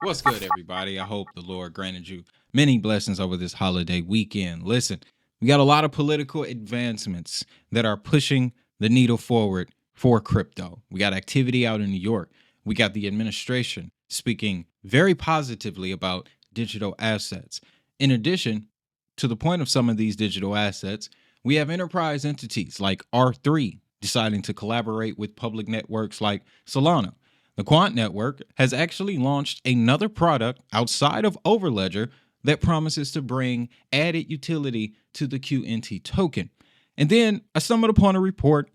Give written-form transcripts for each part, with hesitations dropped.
What's good, everybody? I hope the Lord granted you many blessings over this holiday weekend. Listen, we got a lot of political advancements that are pushing the needle forward for crypto. We got activity out in New York. We got the administration speaking very positively about digital assets. In addition to the point of some of these digital assets, we have enterprise entities like R3 deciding to collaborate with public networks like Solana. The Quant Network has actually launched another product outside of Overledger that promises to bring added utility to the QNT token. And then I stumbled upon a report.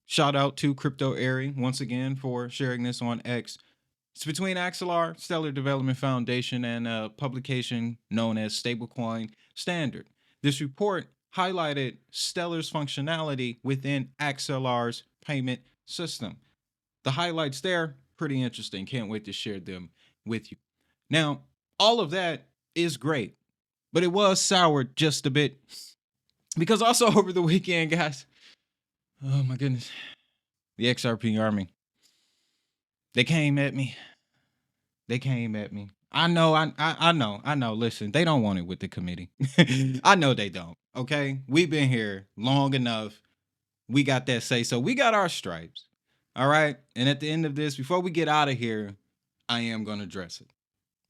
Shout out to Crypto Airy once again for sharing this on X. It's between Axelar, Stellar Development Foundation, and a publication known as Stablecoin Standard. This report highlighted Stellar's functionality within Axelar's payment system. The highlights there, pretty interesting. Can't wait to share them with you. Now, all of that is great, but it was soured just a bit because also over the weekend, guys, oh my goodness, the XRP army, they came at me. They came at me. I know. Listen, they don't want it with the committee. I know they don't. Okay, we've been here long enough. We got that say so. We got our stripes. All right. And at the end of this, before we get out of here, I am going to address it.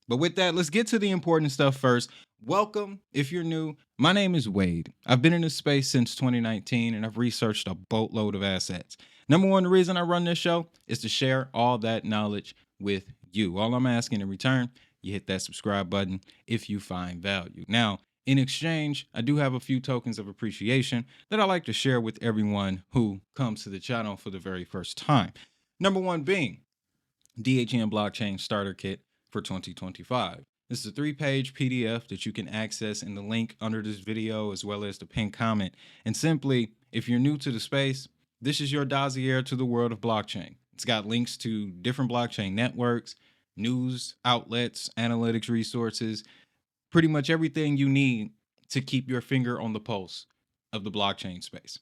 But with that, let's get to the important stuff first. Welcome. If you're new, my name is Wade. I've been in this space since 2019 and I've researched a boatload of assets. Number one, the reason I run this show is to share all that knowledge with you. All I'm asking in return, you hit that subscribe button if you find value. Now, in exchange, I do have a few tokens of appreciation that I like to share with everyone who comes to the channel for the very first time. Number one being DHN Blockchain Starter Kit for 2025. This is a 3-page PDF that you can access in the link under this video as well as the pinned comment. And simply, if you're new to the space, this is your dossier to the world of blockchain. It's got links to different blockchain networks, news outlets, analytics resources, pretty much everything you need to keep your finger on the pulse of the blockchain space.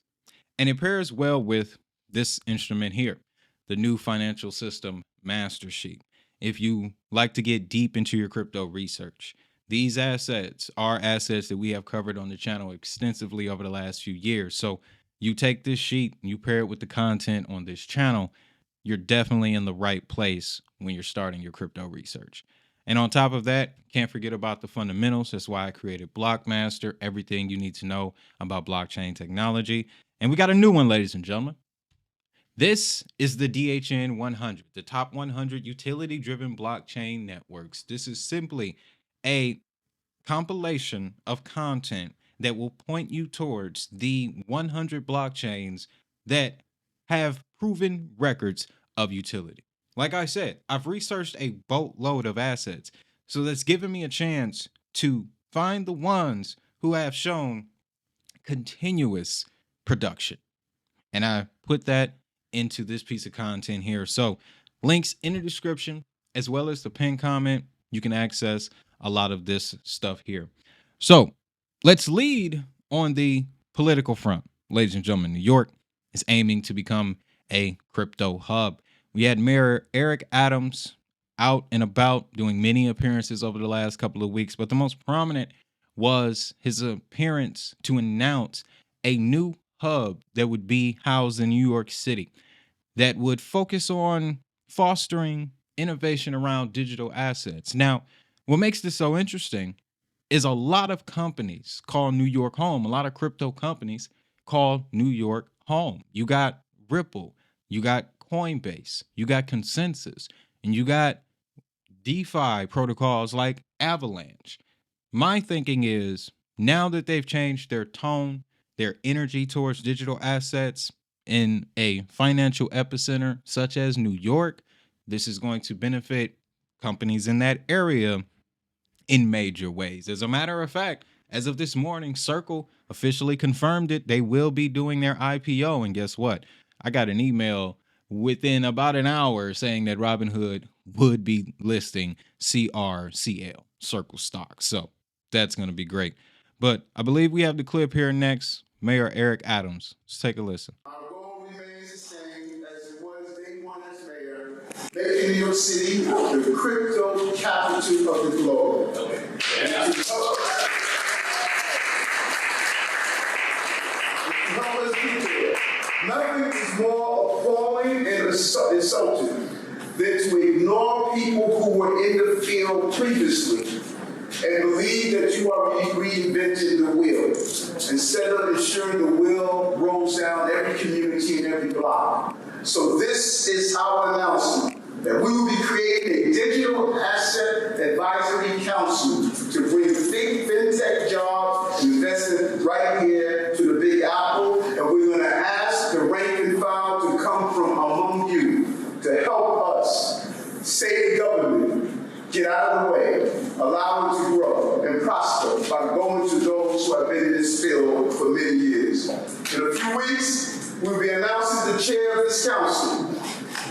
And it pairs well with this instrument here, the new financial system master sheet. If you like to get deep into your crypto research, these assets are assets that we have covered on the channel extensively over the last few years. So you take this sheet and you pair it with the content on this channel, you're definitely in the right place when you're starting your crypto research. And on top of that, can't forget about the fundamentals. That's why I created Blockmaster, everything you need to know about blockchain technology. And we got a new one, ladies and gentlemen. This is the DHN 100, the top 100 utility-driven blockchain networks. This is simply a compilation of content that will point you towards the 100 blockchains that have proven records of utility. Like I said, I've researched a boatload of assets, so that's given me a chance to find the ones who have shown continuous production. And I put that into this piece of content here. So links in the description, as well as the pinned comment, you can access a lot of this stuff here. So let's lead on the political front. Ladies and gentlemen, New York is aiming to become a crypto hub. We had Mayor Eric Adams out and about doing many appearances over the last couple of weeks, but the most prominent was his appearance to announce a new hub that would be housed in New York City that would focus on fostering innovation around digital assets. Now, what makes this so interesting is a lot of companies call New York home. A lot of crypto companies call New York home. You got Ripple, you got Coinbase, you got Consensus, and you got DeFi protocols like Avalanche. My thinking is now that they've changed their tone, their energy towards digital assets in a financial epicenter such as New York, this is going to benefit companies in that area in major ways. As a matter of fact, as of this morning, Circle officially confirmed it. They will be doing their IPO. And guess what? I got an email within about an hour saying that Robinhood would be listing CRCL, Circle stock. So that's going to be great. But I believe we have the clip here next. Mayor Eric Adams. Let's take a listen. Our goal remains the same as it was day one as mayor, making New York City the crypto capital of the globe. Yeah. Nothing is more appalling and insulting than to ignore people who were in the field previously and believe that you are reinventing the wheel instead of ensuring the wheel rolls down every community and every block. So this is our announcement that we will be creating a digital asset advisory council to bring fintech jobs and investment right here to the Big Apple, and we're going to ask the rank and file to come from among you to help us, state government, get out of the way, allow it to grow and prosper by going to those who have been in this field for many years. In a few weeks, we'll be announcing the chair of this council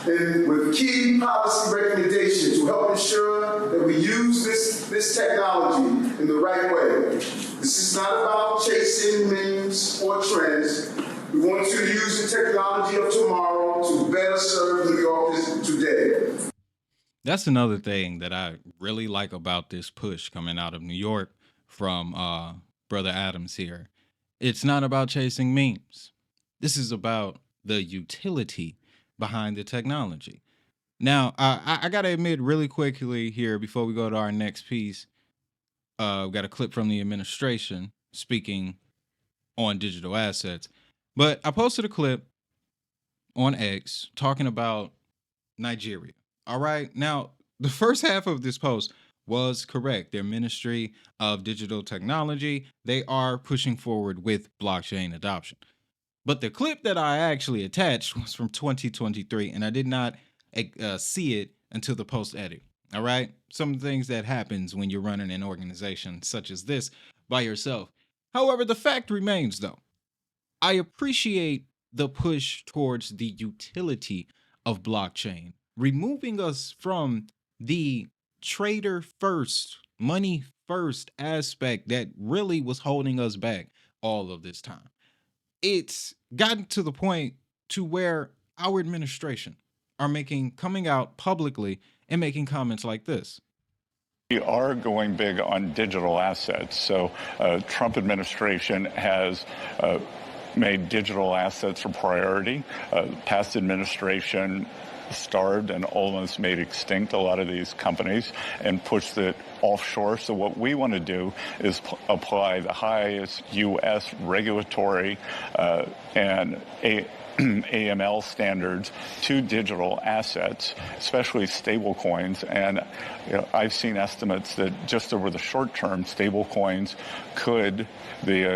and with key policy recommendations to help ensure that we use this technology in the right way. This is not about chasing memes or trends. We want you to use the technology of tomorrow to better serve New Yorkers today. That's another thing that I really like about this push coming out of New York from Brother Adams here. It's not about chasing memes. This is about the utility behind the technology. Now, I got to admit really quickly here before we go to our next piece, we got a clip from the administration speaking on digital assets. But I posted a clip on X talking about Nigeria. All right. Now, the first half of this post was correct. Their Ministry of Digital Technology, they are pushing forward with blockchain adoption. But the clip that I actually attached was from 2023, and I did not see it until the post edit. All right. Some things that happens when you're running an organization such as this by yourself. However, the fact remains, though, I appreciate the push towards the utility of blockchain, removing us from the trader first, money first aspect that really was holding us back all of this time. It's gotten to the point to where our administration are coming out publicly and making comments like this. We are going big on digital assets. So Trump administration has made digital assets a priority. Past administration starved and almost made extinct a lot of these companies and pushed it offshore. So what we want to do is apply the highest U.S. regulatory and AML standards to digital assets, especially stable coins. And I've seen estimates that just over the short term, stable coins could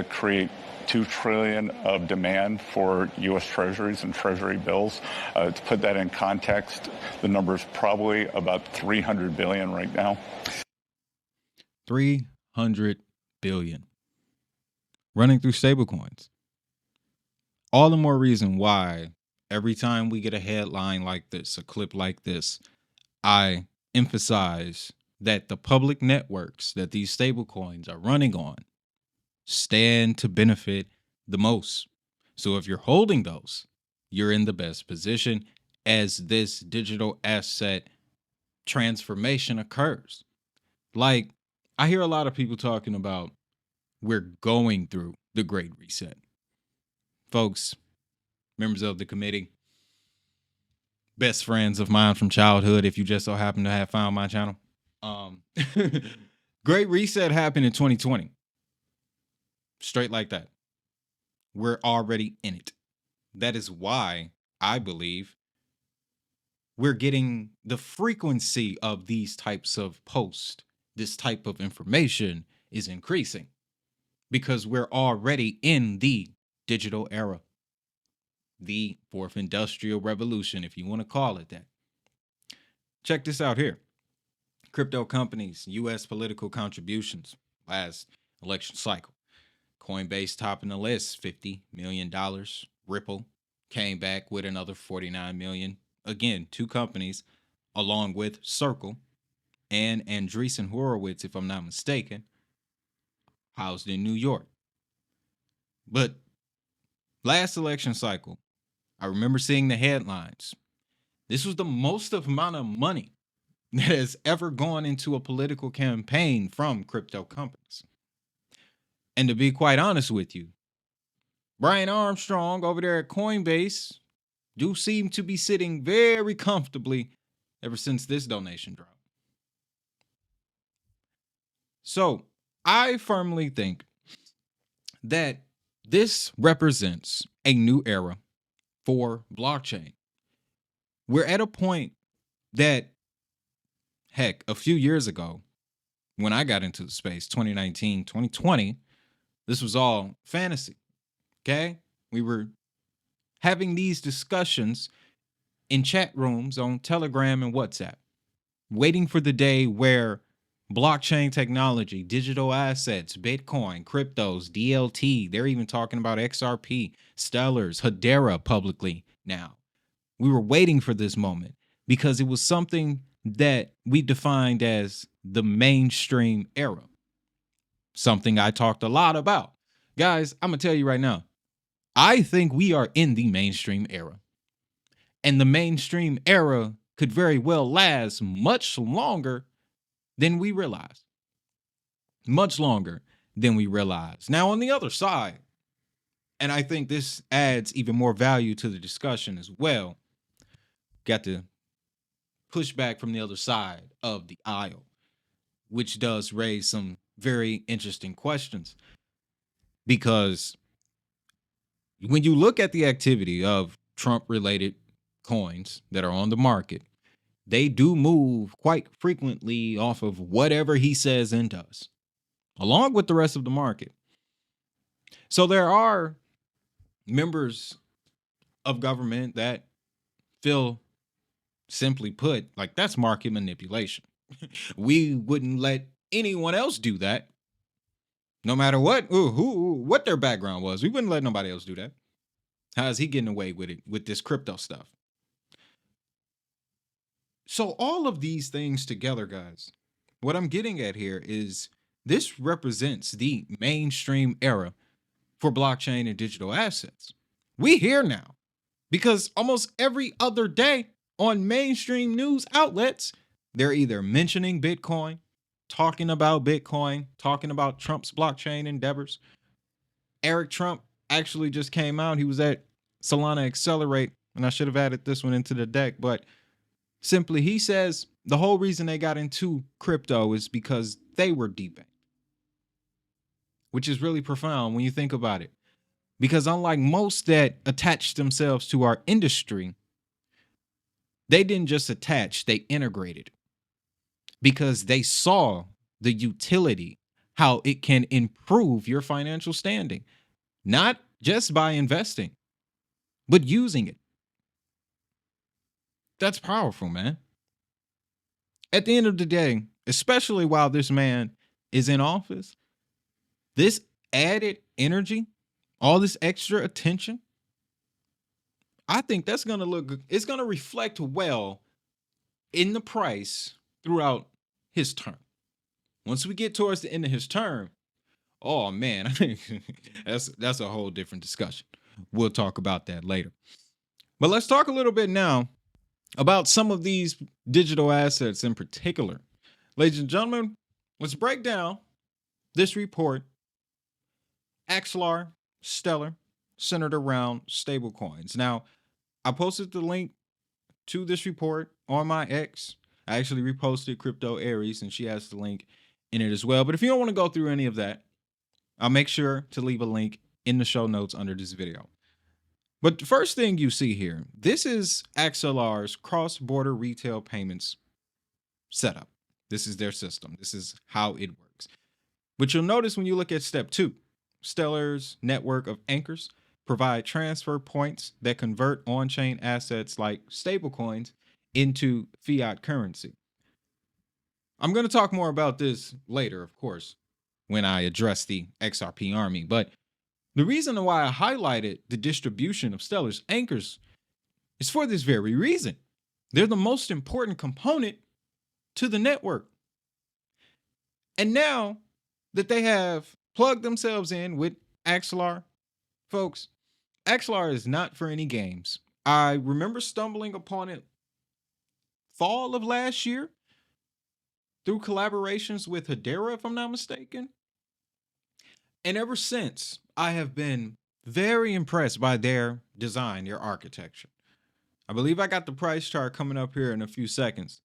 create $2 trillion of demand for U.S. Treasuries and Treasury bills. To put that in context, the number is probably about $300 billion right now. 300 billion running through stablecoins. All the more reason why every time we get a headline like this, a clip like this, I emphasize that the public networks that these stablecoins are running on stand to benefit the most. So if you're holding those, you're in the best position as this digital asset transformation occurs. Like, I hear a lot of people talking about we're going through the Great Reset. Folks, members of the committee, best friends of mine from childhood, if you just so happen to have found my channel. Great Reset happened in 2020. Straight like that. We're already in it. That is why I believe we're getting the frequency of these types of posts, this type of information is increasing because we're already in the digital era, the fourth industrial revolution, if you want to call it that. Check this out here. Crypto companies, U.S. political contributions last election cycle. Coinbase topping the list, $50 million. Ripple came back with another $49 million. Again, two companies, along with Circle and Andreessen Horowitz, if I'm not mistaken, housed in New York. But last election cycle, I remember seeing the headlines. This was the most amount of money that has ever gone into a political campaign from crypto companies. And to be quite honest with you, Brian Armstrong over there at Coinbase do seem to be sitting very comfortably ever since this donation dropped. So I firmly think that this represents a new era for blockchain. We're at a point that, heck, a few years ago, when I got into the space, 2019, 2020, this was all fantasy. Okay? We were having these discussions in chat rooms on Telegram and WhatsApp, waiting for the day where blockchain technology, digital assets, Bitcoin, cryptos, DLT, they're even talking about XRP, Stellars, Hedera publicly now. We were waiting for this moment because it was something that we defined as the mainstream era. Something I talked a lot about. Guys, I'm going to tell you right now, I think we are in the mainstream era. And the mainstream era could very well last much longer than we realize. Much longer than we realize. Now, on the other side, and I think this adds even more value to the discussion as well, got to push back from the other side of the aisle, which does raise some very interesting questions. Because when you look at the activity of Trump-related coins that are on the market, they do move quite frequently off of whatever he says and does, along with the rest of the market. So there are members of government that feel, simply put, like that's market manipulation. We wouldn't let anyone else do that, no matter what, what their background was. We wouldn't let nobody else do that. How is he getting away with it with this crypto stuff? So all of these things together, guys, what I'm getting at here is this represents the mainstream era for blockchain and digital assets. We here now because almost every other day on mainstream news outlets, they're either mentioning Bitcoin, talking about Trump's blockchain endeavors. Eric Trump actually just came out. He was at Solana Accelerate, and I should have added this one into the deck, but simply, he says the whole reason they got into crypto is because they were debanked, which is really profound when you think about it. Because unlike most that attached themselves to our industry, they didn't just attach, they integrated because they saw the utility, how it can improve your financial standing, not just by investing, but using it. That's powerful, man. At the end of the day, especially while this man is in office, this added energy, all this extra attention, I think that's going to look, it's going to reflect well in the price throughout his term. Once we get towards the end of his term, oh man, that's a whole different discussion. We'll talk about that later. But let's talk a little bit now about some of these digital assets in particular. Ladies and gentlemen, let's break down this report, Axelar, Stellar, centered around stablecoins. Now, I posted the link to this report on my X. I actually reposted Crypto Aries, and she has the link in it as well. But if you don't want to go through any of that, I'll make sure to leave a link in the show notes under this video. But the first thing you see here, this is XLR's cross-border retail payments setup. This is their system. This is how it works. But you'll notice when you look at step 2, Stellar's network of anchors provide transfer points that convert on-chain assets like stablecoins into fiat currency. I'm going to talk more about this later, of course, when I address the XRP army. But the reason why I highlighted the distribution of Stellar's anchors is for this very reason. They're the most important component to the network. And now that they have plugged themselves in with Axelar, folks, Axelar is not for any games. I remember stumbling upon it fall of last year through collaborations with Hedera, if I'm not mistaken. And ever since, I have been very impressed by their design, their architecture. I believe I got the price chart coming up here in a few seconds.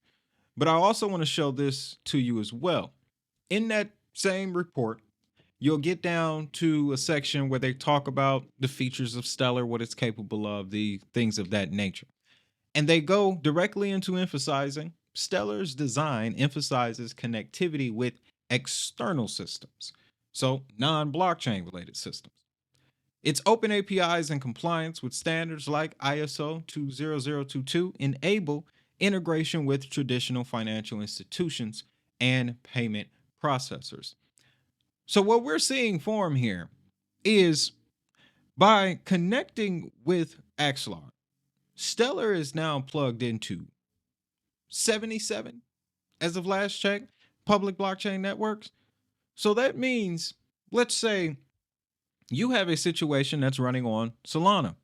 But I also want to show this to you as well. In that same report, you'll get down to a section where they talk about the features of Stellar, what it's capable of, the things of that nature. And they go directly into emphasizing Stellar's design emphasizes connectivity with external systems, so non-blockchain related systems. Its open APIs and compliance with standards like ISO 20022 enable integration with traditional financial institutions and payment processors. So what we're seeing form here is by connecting with Axelar, Stellar is now plugged into 77, as of last check, public blockchain networks. So that means, let's say you have a situation that's running on Solana,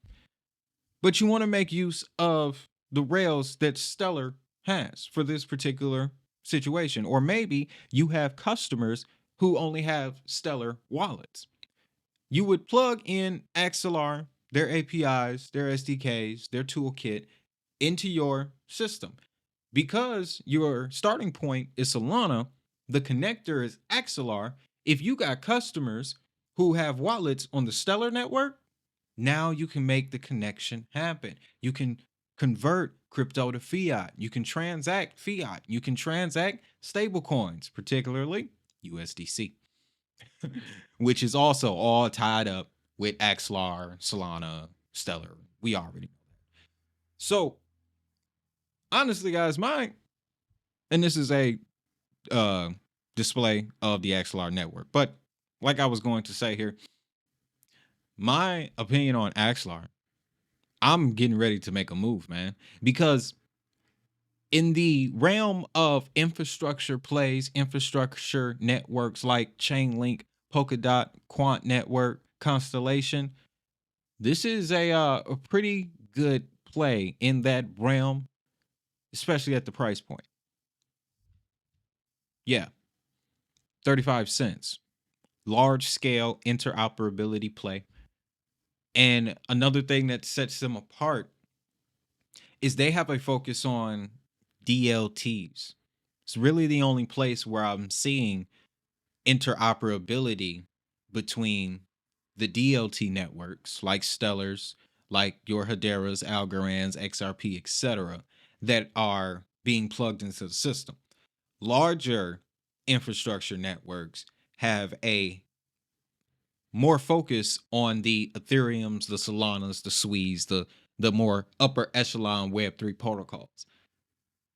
but you want to make use of the rails that Stellar has for this particular situation. Or maybe you have customers who only have Stellar wallets. You would plug in Axelar, their APIs, their SDKs, their toolkit into your system. Because your starting point is Solana, the connector is Axelar. If you got customers who have wallets on the Stellar network, now you can make the connection happen. You can convert crypto to fiat. You can transact fiat. You can transact stable coins, particularly USDC, which is also all tied up with Axelar, Solana, Stellar. We already know that. So honestly, guys, and this is a display of the Axelar network, but like I was going to say here, my opinion on Axelar, I'm getting ready to make a move, man, because in the realm of infrastructure plays, infrastructure networks like Chainlink, Polkadot, Quant Network, Constellation, this is a pretty good play in that realm, especially at the price point. Yeah, 35 cents. Large scale interoperability play. And another thing that sets them apart is they have a focus on DLTs. It's really the only place where I'm seeing interoperability between the DLT networks like Stellar's, like your Hedera's, Algorand's, XRP, etc., that are being plugged into the system. Larger infrastructure networks have a more focus on the Ethereums, the Solanas, the Swedes, the more upper echelon Web3 protocols.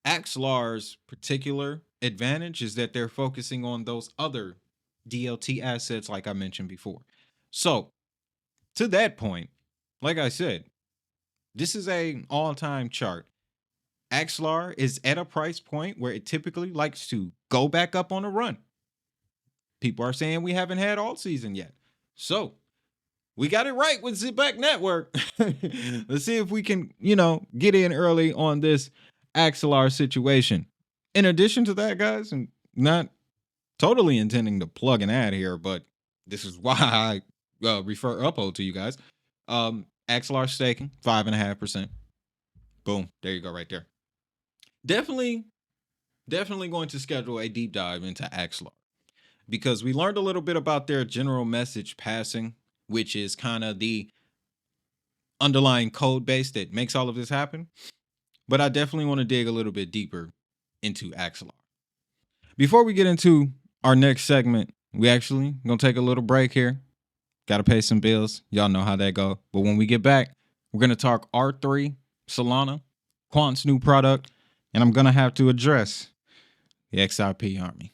Axelar's particular advantage is that they're focusing on those other DLT assets like I mentioned before. So to that point, like I said, this is an all-time chart. Axelar is at a price point where it typically likes to go back up on a run. People are saying we haven't had all season yet. So we got it right with Zipback Network. Let's see if we can, get in early on this Axelar situation. In addition to that, guys, and not totally intending to plug an ad here, but this is why I refer Uphold to you guys. Axelar staking, 5.5%. Boom. There you go right there. Definitely going to schedule a deep dive into Axelar because we learned a little bit about their general message passing, which is kind of the underlying code base that makes all of this happen. But I definitely want to dig a little bit deeper into Axelar. Before we get into our next segment, we actually going to take a little break here. Got to pay some bills. Y'all know how that go. But when we get back, we're going to talk R3, Solana, Quant's new product, and I'm going to have to address the XRP army.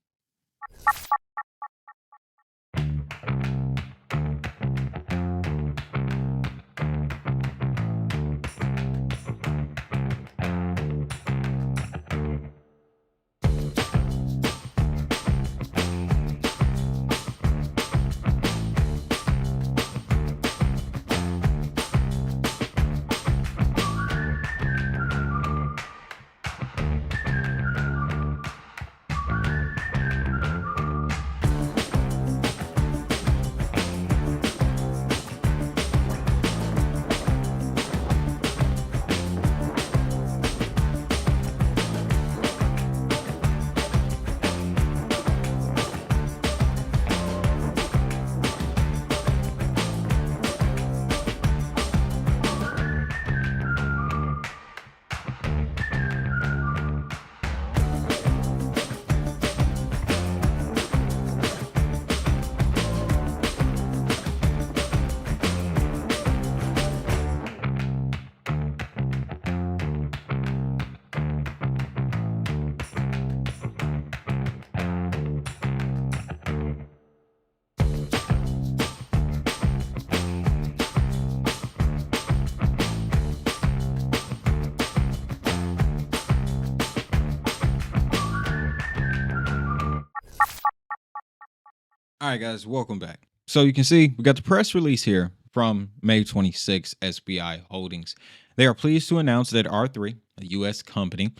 All right, guys, welcome back. So you can see we got the press release here from May 26, SBI Holdings. They are pleased to announce that R3, a U.S. company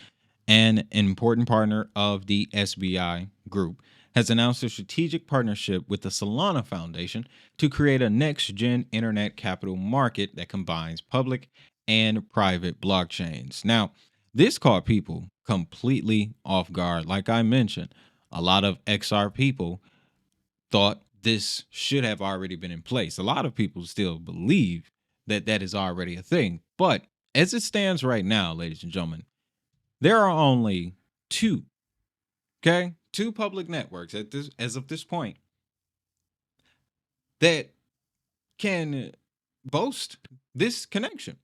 and an important partner of the SBI Group, has announced a strategic partnership with the Solana Foundation to create a next-gen internet capital market that combines public and private blockchains. Now, this caught people completely off guard. Like I mentioned, a lot of XR people thought this should have already been in place. A lot of people still believe that that is already a thing. But as it stands right now, ladies and gentlemen, there are only two, okay? Two public networks at this as of this point that can boast this connection.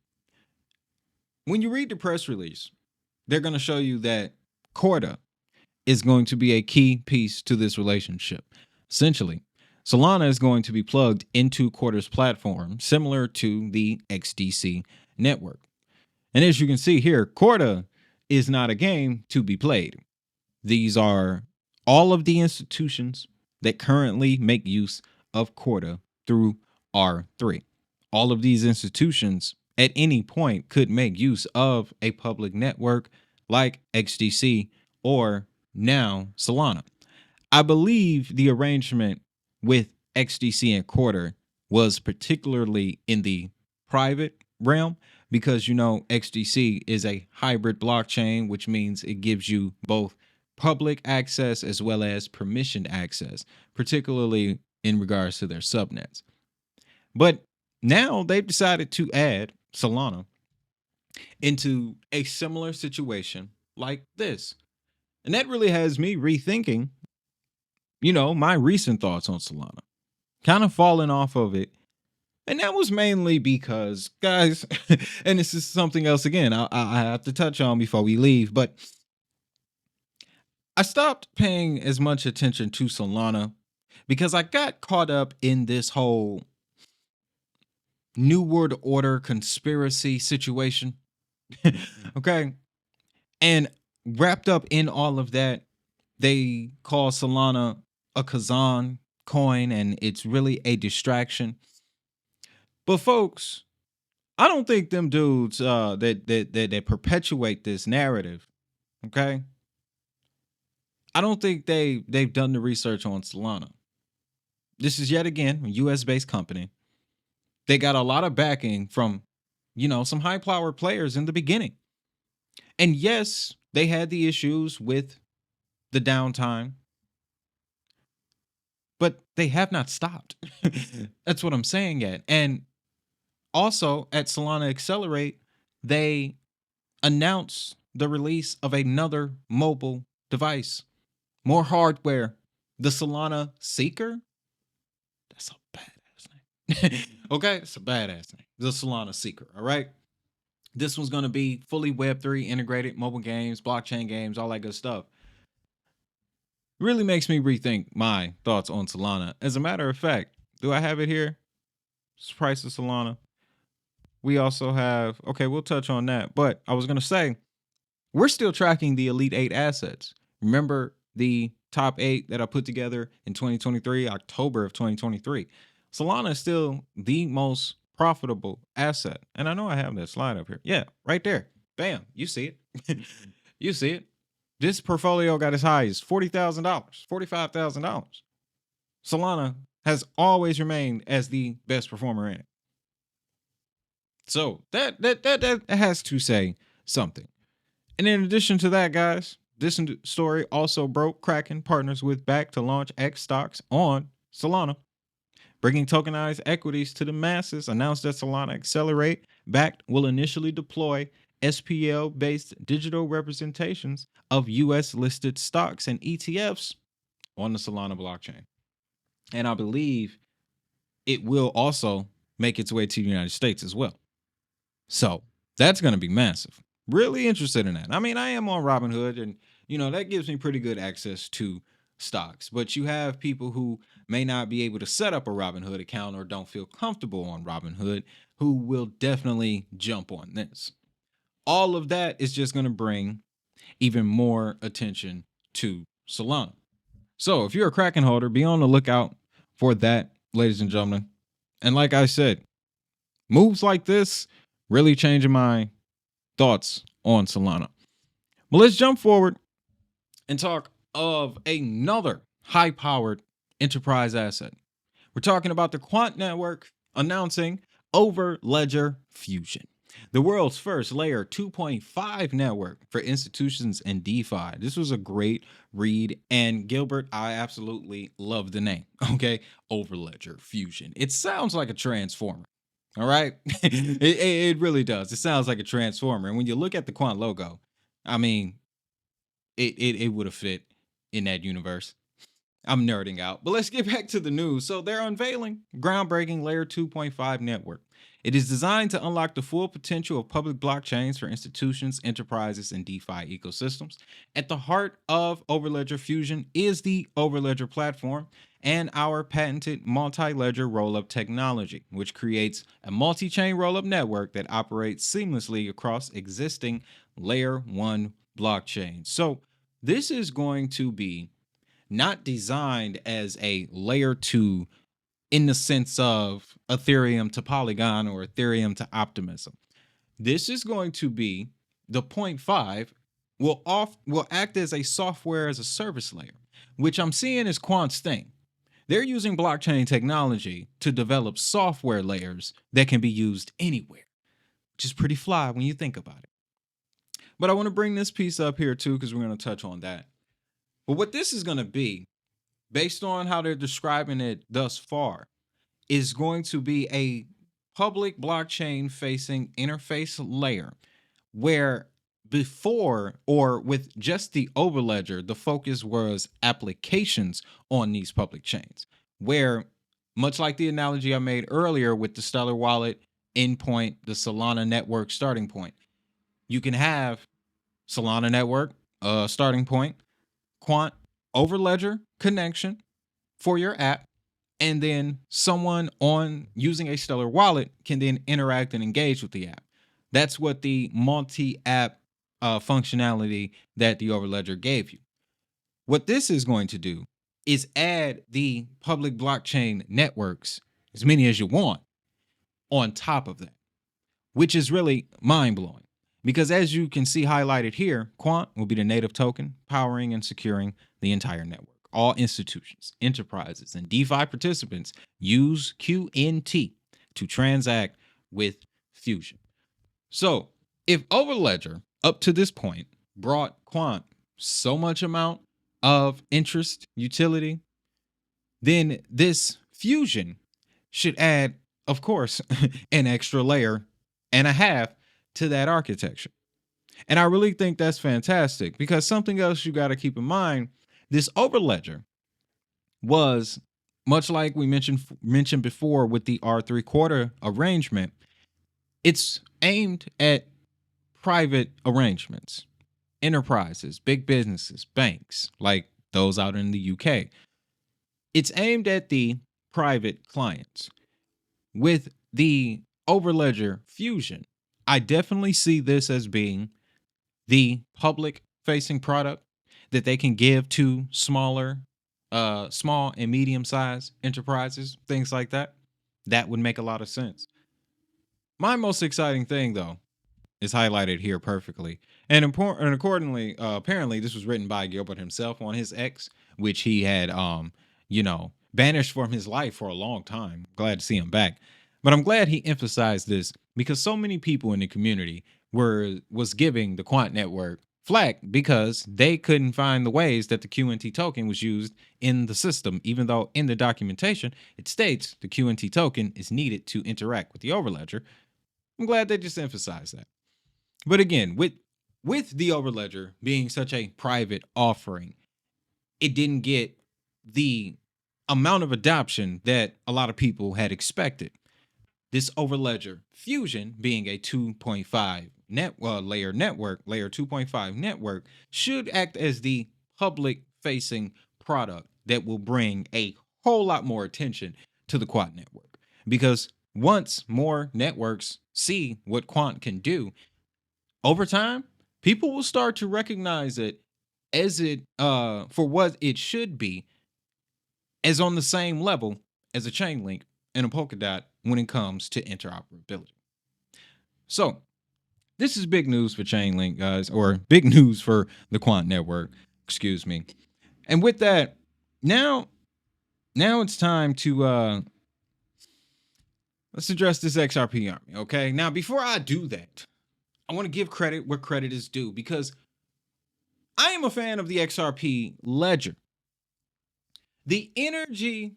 When you read the press release, they're going to show you that Corda is going to be a key piece to this relationship. Essentially, Solana is going to be plugged into Corda's platform, similar to the XDC network. And as you can see here, Corda is not a game to be played. These are all of the institutions that currently make use of Corda through R3. All of these institutions at any point could make use of a public network like XDC or now Solana. I believe the arrangement with XDC and Corda was particularly in the private realm because, you know, XDC is a hybrid blockchain, which means it gives you both public access as well as permissioned access, particularly in regards to their subnets. But now they've decided to add Solana into a similar situation like this. And that really has me rethinking, you know, my recent thoughts on Solana, kind of falling off of it. And that was mainly because, guys, and this is something else again, I have to touch on before we leave, but I stopped paying as much attention to Solana because I got caught up in this whole New World Order conspiracy situation. Okay. And wrapped up in all of that, they call Solana a Kazan coin, and it's really a distraction. But folks, I don't think them dudes that perpetuate this narrative, okay? I don't think they've done the research on Solana. This is yet again a US based company. They got a lot of backing from, you know, some high power players in the beginning. And yes, they had the issues with the downtime, but they have not stopped. That's what I'm saying yet. And also at Solana Accelerate, they announced the release of another mobile device, more hardware, the Solana Seeker. That's a badass name. Okay, it's a badass name. The Solana Seeker. All right. This one's going to be fully Web3 integrated, mobile games, blockchain games, all that good stuff. Really makes me rethink my thoughts on Solana. As a matter of fact, do I have it here? Price of Solana. We also have, okay, we'll touch on that. But I was going to say, we're still tracking the Elite 8 assets. Remember the top 8 that I put together in 2023, October of 2023. Solana is still the most profitable asset. And I know I have that slide up here. Yeah, right there. Bam. You see it. You see it. This portfolio got as high as $40,000, $45,000. Solana has always remained as the best performer in it. So that has to say something. And in addition to that, guys, this story also broke. Kraken partners with Back to launch X stocks on Solana, bringing tokenized equities to the masses. Announced that Solana Accelerate Backed will initially deploy SPL-based digital representations of U.S. listed stocks and ETFs on the Solana blockchain. And I believe it will also make its way to the United States as well. So that's going to be massive. Really interested in that. I mean, I am on Robinhood, and, you know, that gives me pretty good access to stocks. But you have people who may not be able to set up a Robinhood account or don't feel comfortable on Robinhood who will definitely jump on this. All of that is just going to bring even more attention to Solana. So if you're a Kraken holder, be on the lookout for that, ladies and gentlemen. And like I said, moves like this really changing my thoughts on Solana. Well, let's jump forward and talk of another high-powered enterprise asset. We're talking about the Quant Network announcing Over Ledger Fusion, the world's first layer 2.5 network for institutions and DeFi. This was a great read, and Gilbert, I absolutely love the name. Okay, Over Ledger Fusion. It sounds like a transformer. All right, it really does. It sounds like a transformer, and when you look at the Quant logo, I mean, it would have fit in that universe. I'm nerding out, but let's get back to the news. So they're unveiling groundbreaking layer 2.5 network. It is designed to unlock the full potential of public blockchains for institutions, enterprises, and DeFi ecosystems. At the heart of Overledger Fusion is the Overledger platform and our patented multi-ledger rollup technology, which creates a multi-chain rollup network that operates seamlessly across existing layer 1 blockchains. So this is going to be not designed as a layer 2 in the sense of Ethereum to Polygon or Ethereum to Optimism. This is going to be the 0.5 will act as a software as a service layer, which I'm seeing is Quant's thing. They're using blockchain technology to develop software layers that can be used anywhere, which is pretty fly when you think about it. But I want to bring this piece up here too, because we're going to touch on that. But what this is going to be, based on how they're describing it thus far, is going to be a public blockchain facing interface layer where before, or with just the Overledger, the focus was applications on these public chains, where much like the analogy I made earlier with the Stellar Wallet endpoint, the Solana network starting point, you can have Solana network starting point, Quant Overledger connection for your app, and then someone on using a Stellar Wallet can then interact and engage with the app. That's what the multi-app functionality that the Overledger gave you. What this is going to do is add the public blockchain networks, as many as you want, on top of that, which is really mind-blowing. Because as you can see highlighted here, Quant will be the native token powering and securing the entire network. All institutions, enterprises, and DeFi participants use QNT to transact with Fusion. So if Overledger up to this point brought Quant so much amount of interest, utility, then this Fusion should add, of course, an extra layer and a half to that architecture. And I really think that's fantastic, because something else you got to keep in mind, this Overledger was much like we mentioned before with the R3/4 arrangement. It's aimed at private arrangements, enterprises, big businesses, banks, like those out in the UK. It's aimed at the private clients. With the Overledger Fusion, I definitely see this as being the public facing product that they can give to small and medium sized enterprises, things like that. That would make a lot of sense. My most exciting thing, though, is highlighted here perfectly. And accordingly, apparently, this was written by Gilbert himself on his X, which he had, banished from his life for a long time. Glad to see him back. But I'm glad he emphasized this, because so many people in the community was giving the Quant network flack because they couldn't find the ways that the QNT token was used in the system, even though in the documentation it states the QNT token is needed to interact with the Overledger. I'm glad they just emphasized that. But again, with the Overledger being such a private offering, it didn't get the amount of adoption that a lot of people had expected. This Overledger Fusion, being a 2.5 layer network, layer 2.5 network, should act as the public facing product that will bring a whole lot more attention to the Quant network. Because once more networks see what Quant can do, over time, people will start to recognize it as it for what it should be, as on the same level as a chain link and a Polkadot when it comes to interoperability. So this is big news for Chainlink, guys, or big news for the Quant Network, excuse me. And with that, now it's time to let's address this XRP army, okay? Now, before I do that, I want to give credit where credit is due, because I am a fan of the XRP ledger. The energy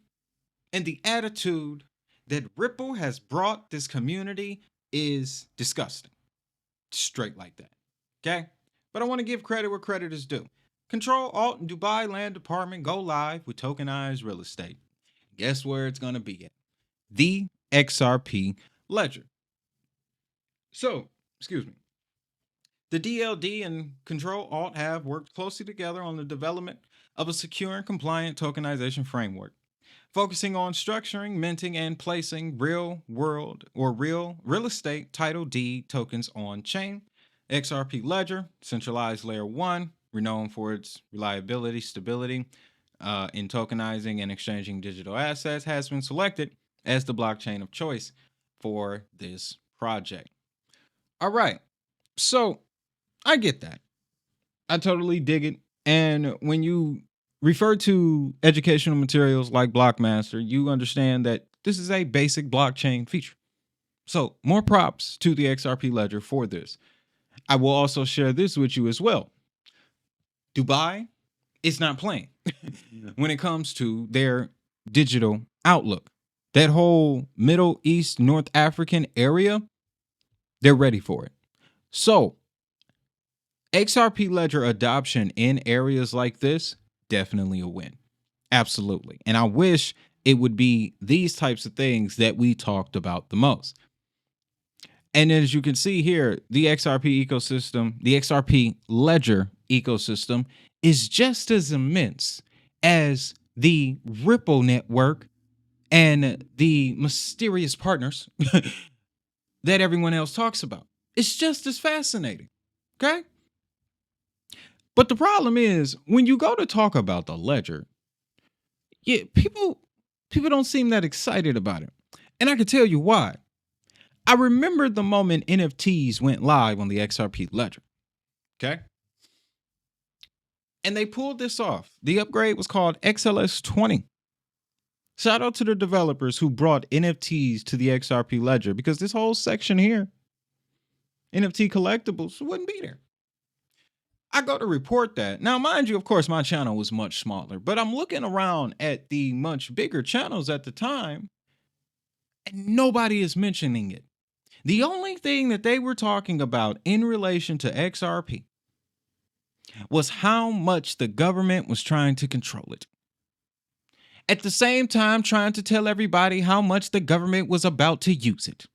and the attitude that Ripple has brought this community is disgusting. Straight like that, okay? But I want to give credit where credit is due. Control Alt and Dubai Land Department go live with tokenized real estate. Guess where it's going to be at? The XRP ledger. So, excuse me. The DLD and Control Alt have worked closely together on the development of a secure and compliant tokenization framework, focusing on structuring, minting, and placing real estate title deed tokens on chain. XRP ledger, centralized layer 1, renowned for its reliability, stability in tokenizing and exchanging digital assets, has been selected as the blockchain of choice for this project. All right, so I get that. I totally dig it. And when you refer to educational materials like Blockmaster, you understand that this is a basic blockchain feature. So more props to the XRP ledger for this. I will also share this with you as well. Dubai is not playing when it comes to their digital outlook. That whole Middle East, North African area, they're ready for it. So XRP ledger adoption in areas like this, definitely a win. Absolutely. And I wish it would be these types of things that we talked about the most. And as you can see here, the XRP ecosystem, the XRP ledger ecosystem is just as immense as the Ripple network and the mysterious partners that everyone else talks about. It's just as fascinating. Okay? But the problem is, when you go to talk about the ledger, people don't seem that excited about it. And I can tell you why. I remember the moment NFTs went live on the XRP ledger. Okay? And they pulled this off. The upgrade was called XLS 20. Shout out to the developers who brought NFTs to the XRP ledger, because this whole section here, NFT collectibles, wouldn't be there. I go to report that. Now, mind you, of course, my channel was much smaller, but I'm looking around at the much bigger channels at the time, and nobody is mentioning it. The only thing that they were talking about in relation to XRP was how much the government was trying to control it. At the same time, trying to tell everybody how much the government was about to use it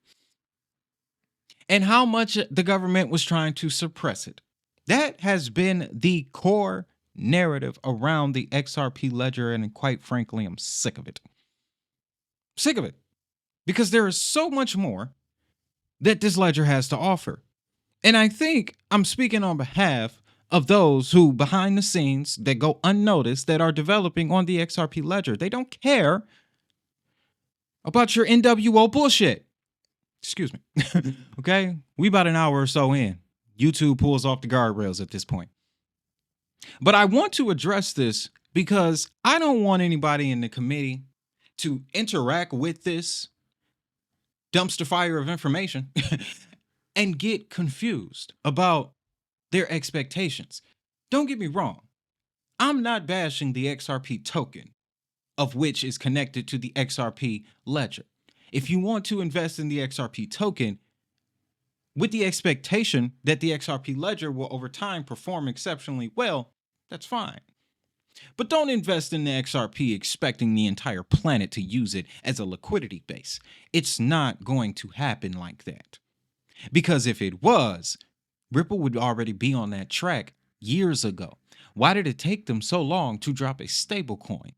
and how much the government was trying to suppress it. That has been the core narrative around the XRP ledger, and quite frankly, I'm sick of it. Sick of it. Because there is so much more that this ledger has to offer. And I think I'm speaking on behalf of those who, behind the scenes, that go unnoticed, that are developing on the XRP ledger. They don't care about your NWO bullshit. Excuse me. Okay? We about an hour or so in. YouTube pulls off the guardrails at this point. But I want to address this because I don't want anybody in the committee to interact with this dumpster fire of information and get confused about their expectations. Don't get me wrong. I'm not bashing the XRP token, of which is connected to the XRP ledger. If you want to invest in the XRP token with the expectation that the XRP ledger will over time perform exceptionally well, that's fine. But don't invest in the XRP expecting the entire planet to use it as a liquidity base. It's not going to happen like that. Because if it was, Ripple would already be on that track years ago. Why did it take them so long to drop a stablecoin?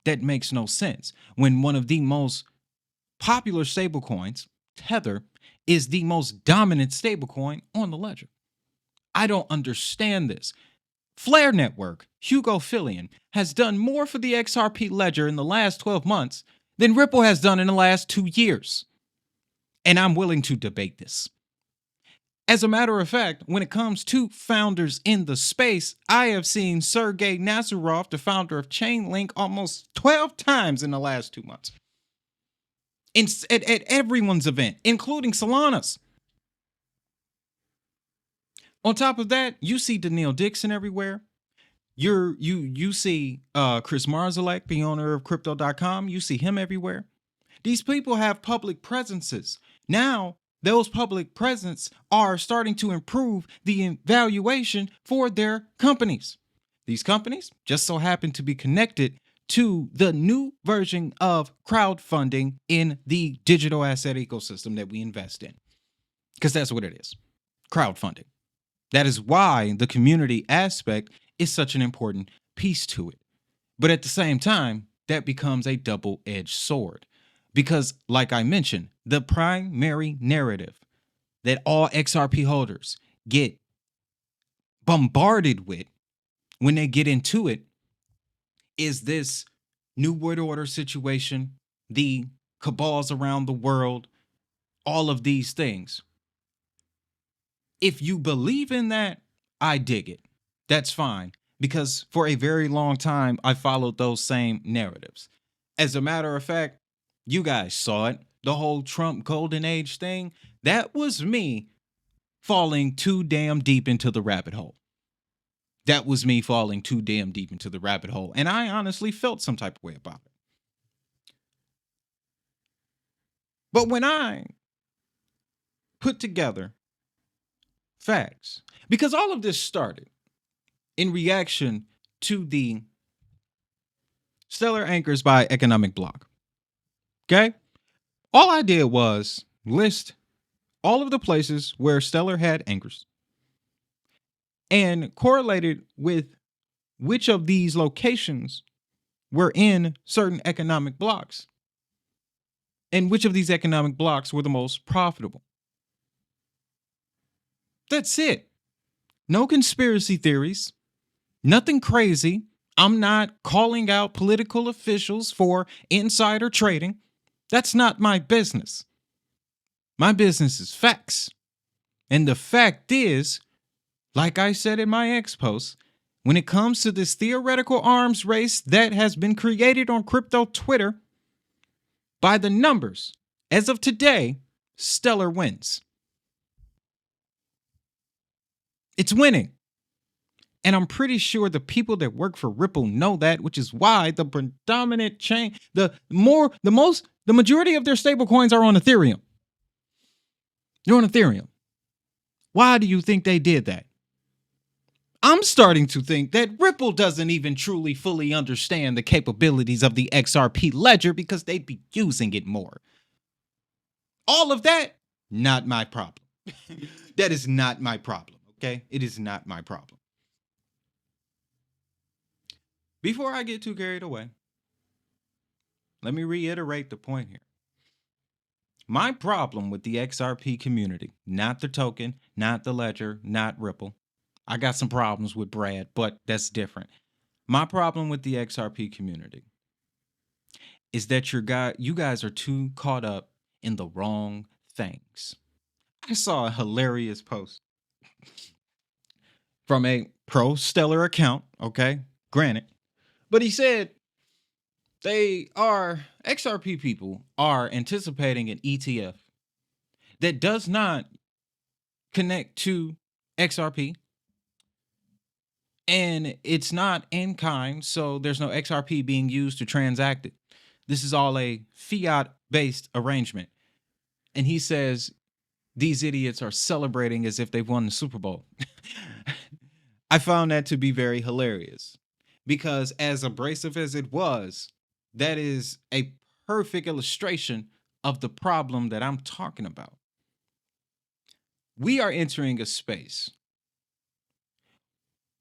That makes no sense. When one of the most popular stablecoins, Tether, is the most dominant stablecoin on the ledger. I don't understand this. Flare Network, Hugo Fillion, has done more for the XRP ledger in the last 12 months than Ripple has done in the last 2 years. And I'm willing to debate this. As a matter of fact, when it comes to founders in the space, I have seen Sergey Nazarov, the founder of Chainlink, almost 12 times in the last 2 months. At everyone's event, including Solana's. On top of that, you see Daniil Dixon everywhere. You see Chris Marszalek, the owner of Crypto.com. You see him everywhere. These people have public presences. Now, those public presence are starting to improve the valuation for their companies. These companies just so happen to be connected to the new version of crowdfunding in the digital asset ecosystem that we invest in. Because that's what it is, crowdfunding. That is why the community aspect is such an important piece to it. But at the same time, that becomes a double-edged sword. Because, like I mentioned, the primary narrative that all XRP holders get bombarded with when they get into it is this New World Order situation, the cabals around the world, all of these things. If you believe in that, I dig it. That's fine. Because for a very long time, I followed those same narratives. As a matter of fact, you guys saw it. The whole Trump golden age thing. That was me falling too damn deep into the rabbit hole. That was me falling too damn deep into the rabbit hole. And I honestly felt some type of way about it. But when I put together facts, because all of this started in reaction to the Stellar Anchors by Economic Block. Okay? All I did was list all of the places where Stellar had anchors and correlated with which of these locations were in certain economic blocks and which of these economic blocks were the most profitable. That's it. No conspiracy theories, nothing crazy. I'm not calling out political officials for insider trading. That's not my business. My business is facts. And the fact is, like I said in my X post, when it comes to this theoretical arms race that has been created on crypto Twitter, by the numbers, as of today, Stellar wins. It's winning. And I'm pretty sure the people that work for Ripple know that, which is why the predominant chain, the majority of their stable coins are on Ethereum. They're on Ethereum. Why do you think they did that? I'm starting to think that Ripple doesn't even truly fully understand the capabilities of the XRP ledger because they'd be using it more. All of that, not my problem. That is not my problem, okay? It is not my problem. Before I get too carried away, let me reiterate the point here. My problem with the XRP community, not the token, not the ledger, not Ripple. I got some problems with Brad, but that's different. My problem with the XRP community is that you guys are too caught up in the wrong things. I saw a hilarious post from a pro Stellar account, okay? Granted. But he said XRP people are anticipating an ETF that does not connect to XRP. And it's not in kind, so there's no XRP being used to transact it. This is all a fiat-based arrangement. And he says these idiots are celebrating as if they've won the Super Bowl. I found that to be very hilarious because as abrasive as it was, that is a perfect illustration of the problem that I'm talking about. We are entering a space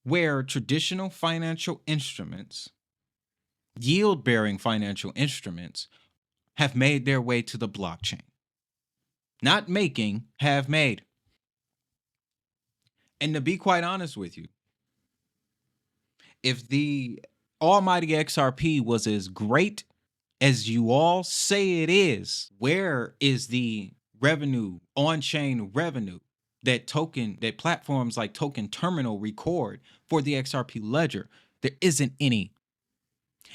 where traditional financial instruments, yield-bearing financial instruments, have made their way to the blockchain. Not making, have made. And to be quite honest with you, if the almighty XRP was as great as you all say it is, where is the revenue, on-chain revenue that platforms like Token Terminal record for the XRP ledger? There isn't any.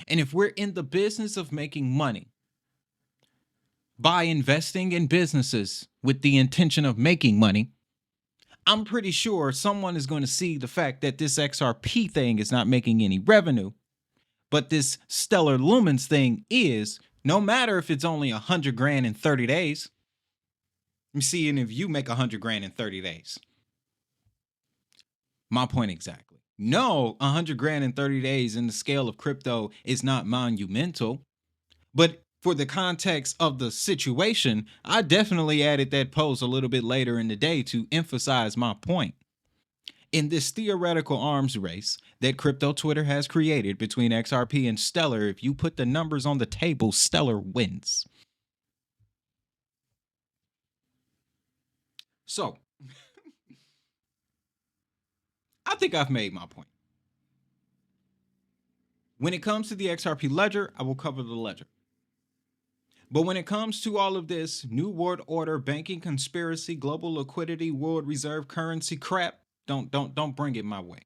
And if we're in the business of making money by investing in businesses with the intention of making money, I'm pretty sure someone is going to see the fact that this XRP thing is not making any revenue, but this Stellar Lumens thing is, no matter if it's only 100 grand in 30 days. I'm seeing if you make 100 grand in 30 days. My point exactly. No, 100 grand in 30 days in the scale of crypto is not monumental, but for the context of the situation, I definitely added that post a little bit later in the day to emphasize my point. In this theoretical arms race that crypto Twitter has created between XRP and Stellar, if you put the numbers on the table, Stellar wins. So, I think I've made my point. When it comes to the XRP ledger, I will cover the ledger. But when it comes to all of this New World Order, banking conspiracy, global liquidity, world reserve currency crap, don't bring it my way.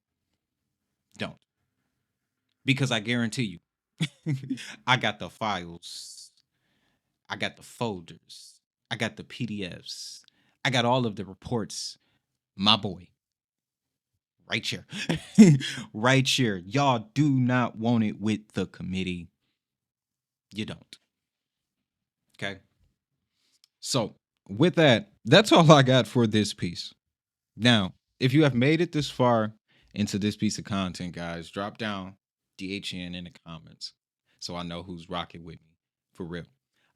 Don't. Because I guarantee you, I got the files. I got the folders. I got the PDFs. I got all of the reports. My boy. Right here. Right here. Y'all do not want it with the committee. You don't. Okay. So with that, that's all I got for this piece. Now, if you have made it this far into this piece of content, guys, drop down DHN in the comments so I know who's rocking with me for real.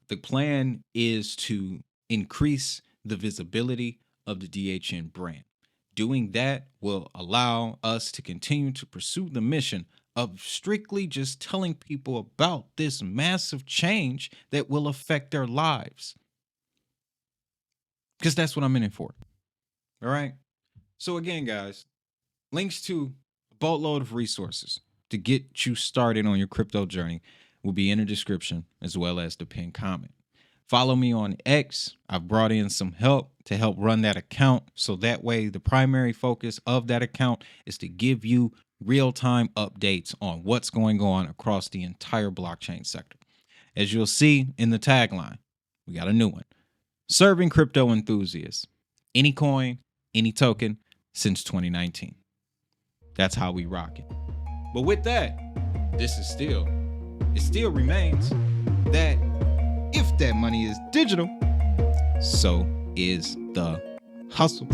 The plan is to increase the visibility of the DHN brand. Doing that will allow us to continue to pursue the mission of strictly just telling people about this massive change that will affect their lives. Because that's what I'm in it for. All right. So again, guys, links to a boatload of resources to get you started on your crypto journey will be in the description as well as the pinned comment. Follow me on X. I've brought in some help to help run that account. So that way the primary focus of that account is to give you real-time updates on what's going on across the entire blockchain sector. As you'll see in the tagline, we got a new one. Serving crypto enthusiasts. Any coin, any token since 2019. That's how we rock it. But with that, it still remains that if that money is digital, so is the hustle.